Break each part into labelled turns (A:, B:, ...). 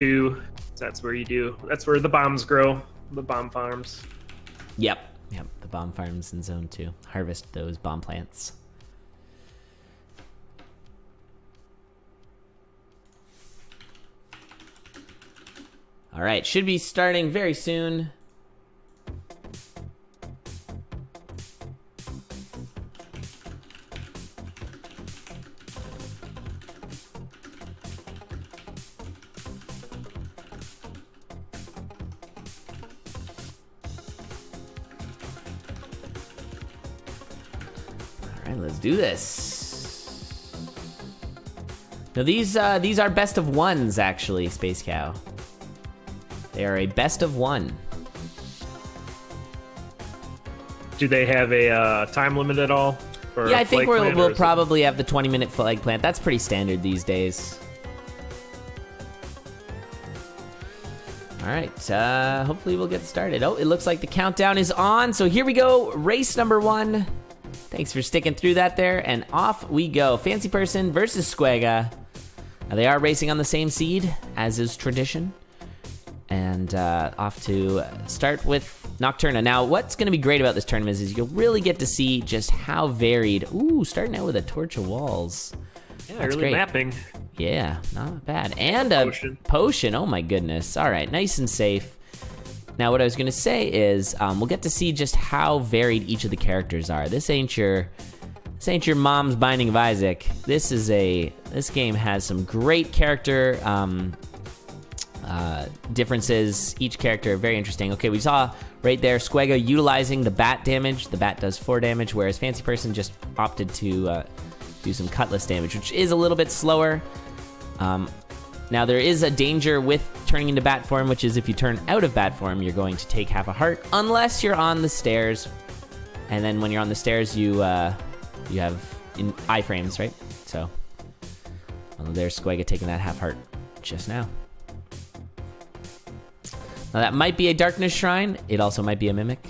A: 2. That's where that's where the bombs grow, the bomb farms.
B: Yep, the bomb farms in Zone 2. Harvest those bomb plants. All right, should be starting very soon. All right, let's do this. Now these are best of ones, actually, Space Cow. They are a best of one.
A: Do they have a time limit at all?
B: Yeah, I think we'll probably have the 20-minute flag plant. That's pretty standard these days. All right, hopefully we'll get started. Oh, it looks like the countdown is on. So here we go, race number 1. Thanks for sticking through that there, and off we go. Fancyperson versus Squega. Now, they are racing on the same seed, as is tradition. And off to start with Nocturna. Now, what's going to be great about this tournament is you'll really get to see just how varied. Ooh, starting out with a torch of walls.
A: Yeah,
B: that's
A: early
B: great.
A: Mapping.
B: Yeah, not bad. And a potion. Oh my goodness. All right, nice and safe. Now, what I was going to say is we'll get to see just how varied each of the characters are. This ain't your mom's Binding of Isaac. This game has some great character differences. Each character very interesting. Okay, we saw right there Squega utilizing the bat damage. The bat does 4 damage, whereas Fancyperson just opted to do some cutlass damage, which is a little bit slower. Now there is a danger with turning into bat form, which is if you turn out of bat form, you're going to take half a heart, unless you're on the stairs. And then when you're on the stairs, you have iframes, right? So there's Squega taking that half heart just now. Now that might be a darkness shrine. It also might be a mimic.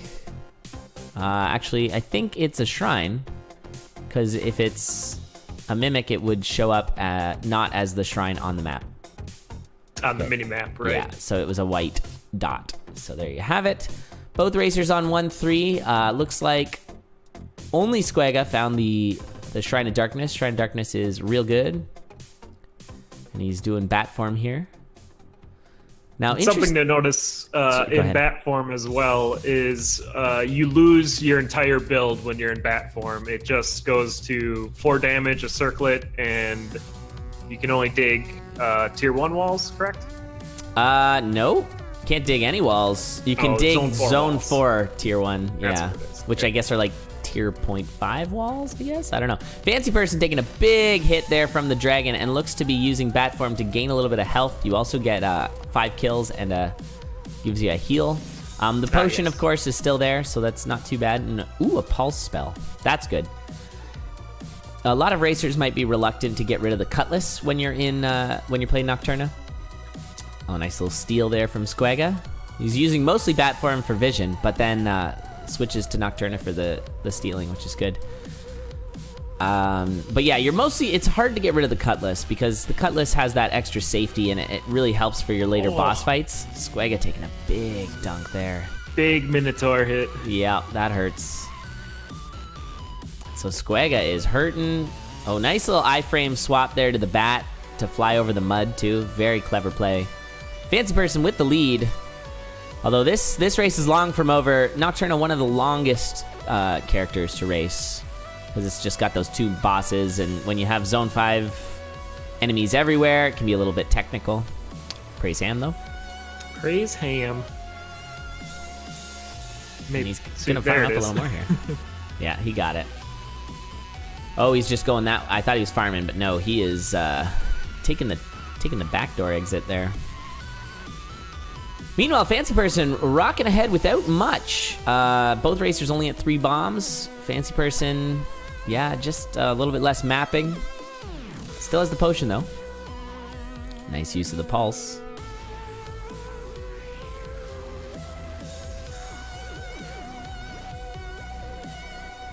B: Actually, I think it's a shrine, because if it's a mimic, it would show up not as the shrine on the map.
A: On the mini-map, right?
B: Yeah, so it was a white dot. So there you have it. Both racers on 1-3. Looks like only Squega found the Shrine of Darkness. Shrine of Darkness is real good. And he's doing bat form here. Now,
A: something to notice in bat form as well is you lose your entire build when you're in bat form. It just goes to 4 damage, a circlet, and you can only dig tier 1 walls, correct?
B: No. Can't dig any walls. You can dig zone 4 tier 1. Yeah. Which I guess are like tier 0.5 walls, I guess? I don't know. Fancyperson taking a big hit there from the dragon and looks to be using bat form to gain a little bit of health. You also get 5 kills and gives you a heal. The potion, of course, is still there, so that's not too bad. And, ooh, a pulse spell. That's good. A lot of racers might be reluctant to get rid of the cutlass when you're playing Nocturna. Oh, nice little steal there from Squega. He's using mostly bat form for vision, but then switches to Nocturna for the stealing, which is good. But yeah, it's hard to get rid of the cutlass because the cutlass has that extra safety and it really helps for your later boss fights. Squega taking a big dunk there.
A: Big Minotaur hit.
B: Yeah, that hurts. So Squega is hurting. Oh, nice little iframe swap there to the bat to fly over the mud too. Very clever play. Fancyperson with the lead. Although this race is long from over. Nocturna, one of the longest characters to race, because it's just got those 2 bosses, and when you have Zone 5 enemies everywhere, it can be a little bit technical. Praise Ham, though.
A: Praise Ham.
B: Maybe he's gonna fire up a little more here. Yeah, he got it. Oh, he's just going that. I thought he was farming, but no, he is taking the backdoor exit there. Meanwhile, Fancyperson rocking ahead without much. Both racers only at 3 bombs. Fancyperson, yeah, just a little bit less mapping. Still has the potion, though. Nice use of the pulse.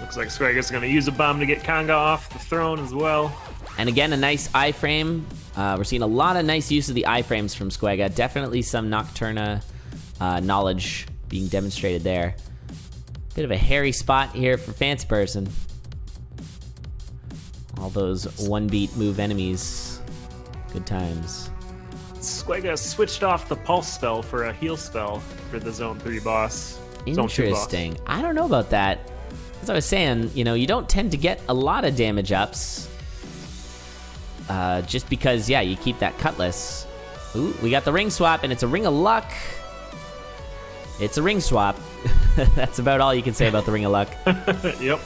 A: Looks like Squega's going to use a bomb to get Conga off the throne as well.
B: And again, a nice iframe We're seeing a lot of nice use of the iframes from Squega. Definitely some Nocturna knowledge being demonstrated there. Bit of a hairy spot here for Fancyperson. All those one-beat move enemies. Good times.
A: Squega switched off the pulse spell for a heal spell for the Zone 3 boss.
B: Interesting. Boss. I don't know about that. As I was saying, you don't tend to get a lot of damage ups. Just because, you keep that Cutlass. Ooh, we got the ring swap, and it's a Ring of Luck. It's a ring swap. That's about all you can say about the Ring of Luck.
A: Yep.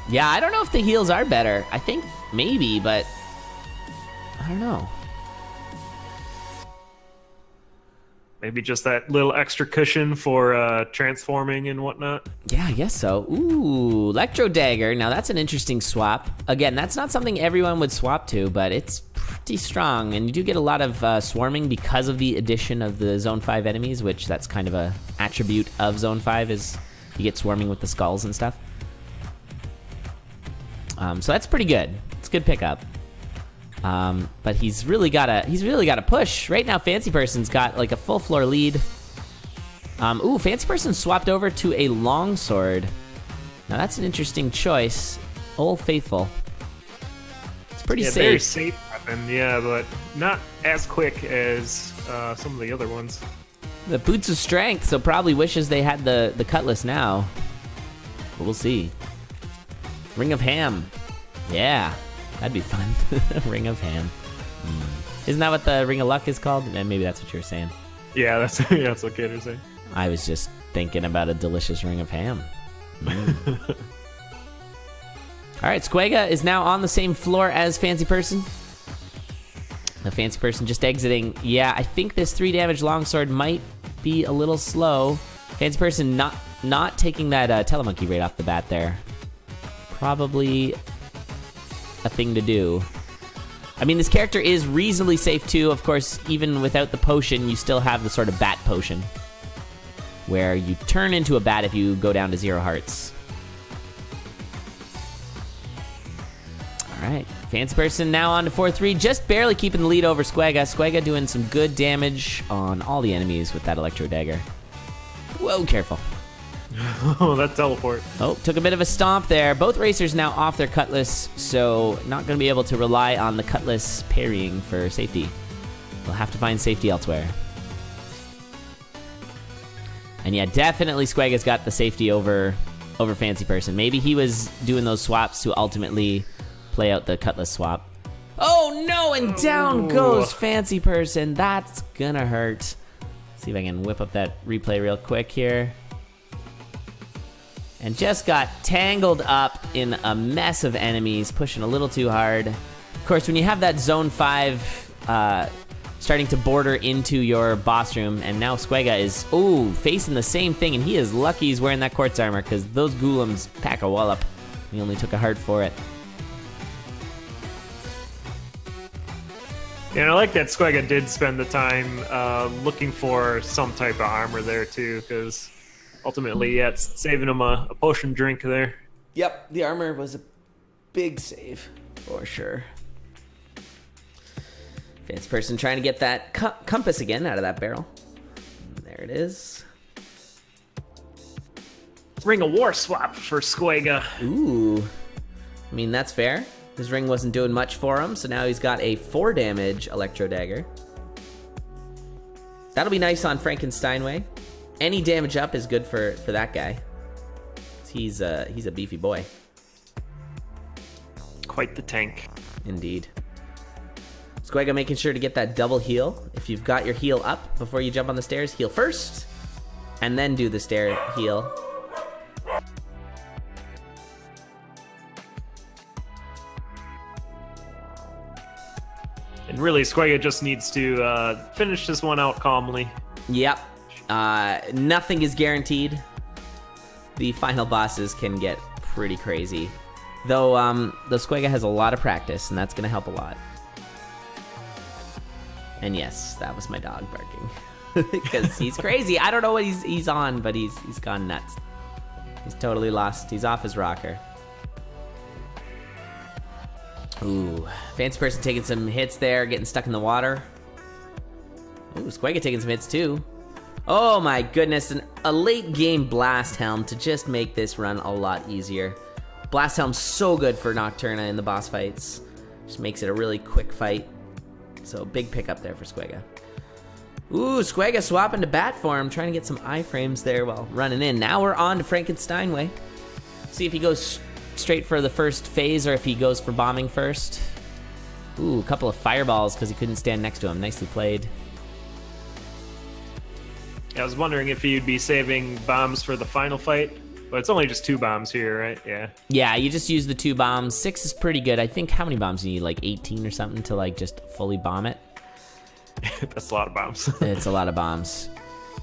B: Yeah, I don't know if the heals are better. I think maybe, but I don't know.
A: Maybe just that little extra cushion for transforming and whatnot.
B: Yeah, I guess so. Ooh, Electro Dagger. Now that's an interesting swap. Again, that's not something everyone would swap to, but it's pretty strong. And you do get a lot of swarming because of the addition of the Zone 5 enemies, which that's kind of a attribute of Zone 5 is you get swarming with the skulls and stuff. So that's pretty good. It's a good pickup. But he's really gotta push. Right now, Fancyperson's got like a full floor lead. Fancyperson swapped over to a longsword. Now that's an interesting choice. Old Faithful. It's pretty safe.
A: Very safe weapon, but not as quick as some of the other ones.
B: The Boots of Strength, so probably wishes they had the Cutlass now. But we'll see. Ring of Ham. Yeah. That'd be fun. Ring of Ham. Isn't that what the Ring of Luck is called? And maybe that's what you were saying.
A: Yeah, that's what Kater's saying.
B: I was just thinking about a delicious Ring of Ham. All right, Squega is now on the same floor as Fancyperson. The Fancyperson just exiting. Yeah, I think this 3 damage longsword might be a little slow. Fancyperson not taking that telemonkey right off the bat there. Probably a thing to do. I mean, this character is reasonably safe too. Of course, even without the potion, you still have the sort of bat potion, where you turn into a bat if you go down to 0 hearts. All right, Fancyperson now on to 4-3, just barely keeping the lead over Squega. Squega doing some good damage on all the enemies with that Electro Dagger. Whoa, careful.
A: Oh, that teleport.
B: Oh, took a bit of a stomp there. Both racers now off their Cutlass, so not going to be able to rely on the Cutlass parrying for safety. They'll have to find safety elsewhere. And yeah, definitely Squega's got the safety over Fancyperson. Maybe he was doing those swaps to ultimately play out the Cutlass swap. Oh no, and down goes Fancyperson. That's gonna hurt. See if I can whip up that replay real quick here. And just got tangled up in a mess of enemies, pushing a little too hard. Of course, when you have that Zone 5 starting to border into your boss room, and now Squega is, facing the same thing, and he is lucky he's wearing that quartz armor, because those golems pack a wallop. He only took a heart for it.
A: Yeah, and I like that Squega did spend the time looking for some type of armor there, too, because ultimately, it's saving him a potion drink there.
B: Yep, the armor was a big save, for sure. Fancyperson trying to get that compass again out of that barrel. There it is.
A: Ring of War swap for Squega.
B: Ooh. I mean, that's fair. His ring wasn't doing much for him, so now he's got a 4 damage Electro Dagger. That'll be nice on Frankensteinway. Any damage up is good for that guy. He's a beefy boy.
A: Quite the tank.
B: Indeed. Squega making sure to get that double heal. If you've got your heal up before you jump on the stairs, heal first, and then do the stair heal.
A: And really, Squega just needs to finish this one out calmly.
B: Yep. Nothing is guaranteed. The final bosses can get pretty crazy. Though Squega has a lot of practice, and that's going to help a lot. And yes, that was my dog barking. Because he's crazy. I don't know what he's on, but he's gone nuts. He's totally lost. He's off his rocker. Ooh, Fancyperson taking some hits there, getting stuck in the water. Ooh, Squega taking some hits too. Oh my goodness, a late game Blast Helm to just make this run a lot easier. Blast Helm's so good for Nocturna in the boss fights. Just makes it a really quick fight. So big pickup there for Squega. Ooh, Squega swapping to bat form, trying to get some iframes there while running in. Now we're on to Frankenstein way. See if he goes straight for the first phase or if he goes for bombing first. Ooh, a couple of fireballs because he couldn't stand next to him. Nicely played.
A: I was wondering if you'd be saving bombs for the final fight, but it's only just 2 bombs here, right? Yeah.
B: Yeah, you just use the 2 bombs. 6 is pretty good. I think how many bombs do you need? Like 18 or something to like just fully bomb it?
A: That's a lot of bombs.
B: It's a lot of bombs.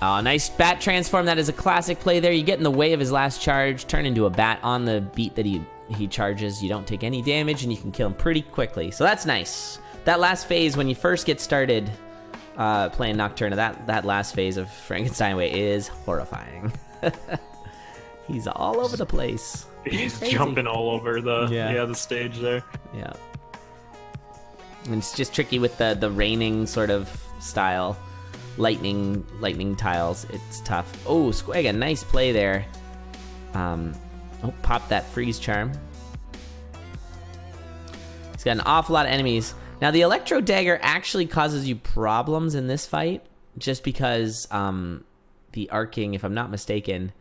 B: Oh, nice bat transform. That is a classic play there. You get in the way of his last charge, turn into a bat on the beat that he charges. You don't take any damage, and you can kill him pretty quickly. So that's nice. That last phase, when you first get started playing Nocturna, that last phase of Frankenstein Way is horrifying. He's all over the place.
A: He's jumping all over the stage there.
B: Yeah. And it's just tricky with the raining sort of style. Lightning tiles. It's tough. Oh, Squega, nice play there. Pop that freeze charm. He's got an awful lot of enemies. Now, the Electro Dagger actually causes you problems in this fight, just because the arcing, if I'm not mistaken,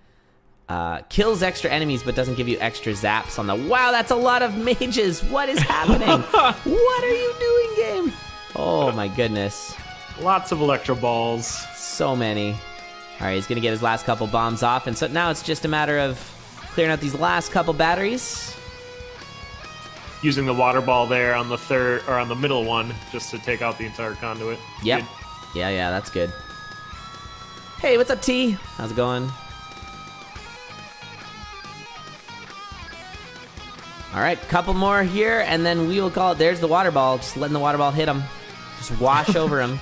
B: kills extra enemies but doesn't give you extra zaps on the... Wow, that's a lot of mages! What is happening? What are you doing, game? Oh my goodness.
A: Lots of Electro Balls.
B: So many. All right, he's going to get his last couple bombs off, and so now it's just a matter of clearing out these last couple batteries.
A: Using the water ball there on the third or on the middle one just to take out the entire conduit.
B: Yep. Good. Yeah, that's good. Hey, what's up, T? How's it going? All right, couple more here, and then we will call it. There's the water ball. Just letting the water ball hit him. Just wash over him.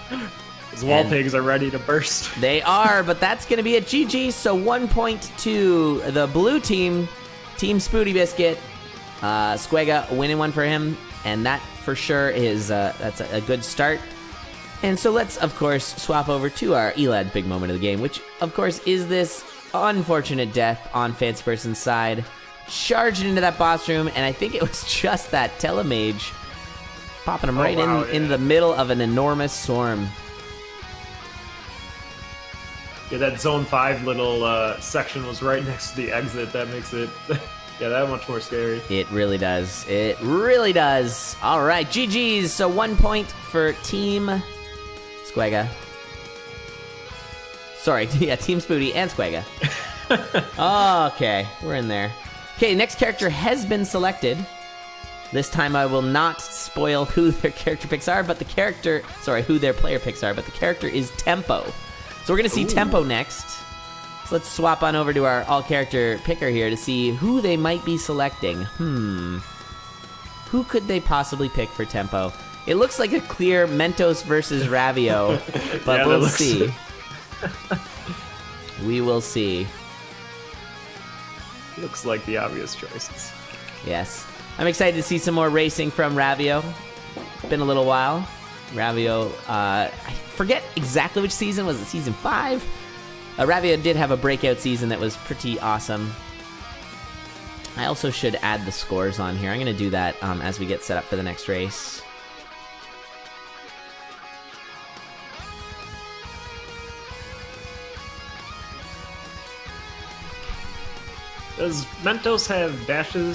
A: His wall pigs are ready to burst.
B: They are, but that's going to be a GG. So 1 point to the blue team, Team Spooty Biscuit. Squega winning one for him, and that for sure is that's a good start. And so let's, of course, swap over to our Elad's big moment of the game, which, of course, is this unfortunate death on Fancyperson's side. Charging into that boss room, and I think it was just that Telemage popping him in the middle of an enormous swarm.
A: Yeah, that Zone 5 little section was right next to the exit. That makes it, that much more scary.
B: It really does. It really does. All right, GG's. So 1 point for Team Squega. Sorry, yeah, Team Spooty and Squega. Okay, we're in there. Okay, next character has been selected. This time I will not spoil who their character picks are, but who their player picks are, but the character is Tempo. So we're going to see Tempo next. So let's swap on over to our all-character picker here to see who they might be selecting. Who could they possibly pick for Tempo? It looks like a clear Mentos versus Ravio, but yeah, we'll see. We will see.
A: Looks like the obvious choices.
B: Yes. I'm excited to see some more racing from Ravio. Been a little while. Ravio, I forget exactly which season. Was it season 5? Ravio did have a breakout season that was pretty awesome. I also should add the scores on here. I'm going to do that as we get set up for the next race.
A: Does Mentos have dashes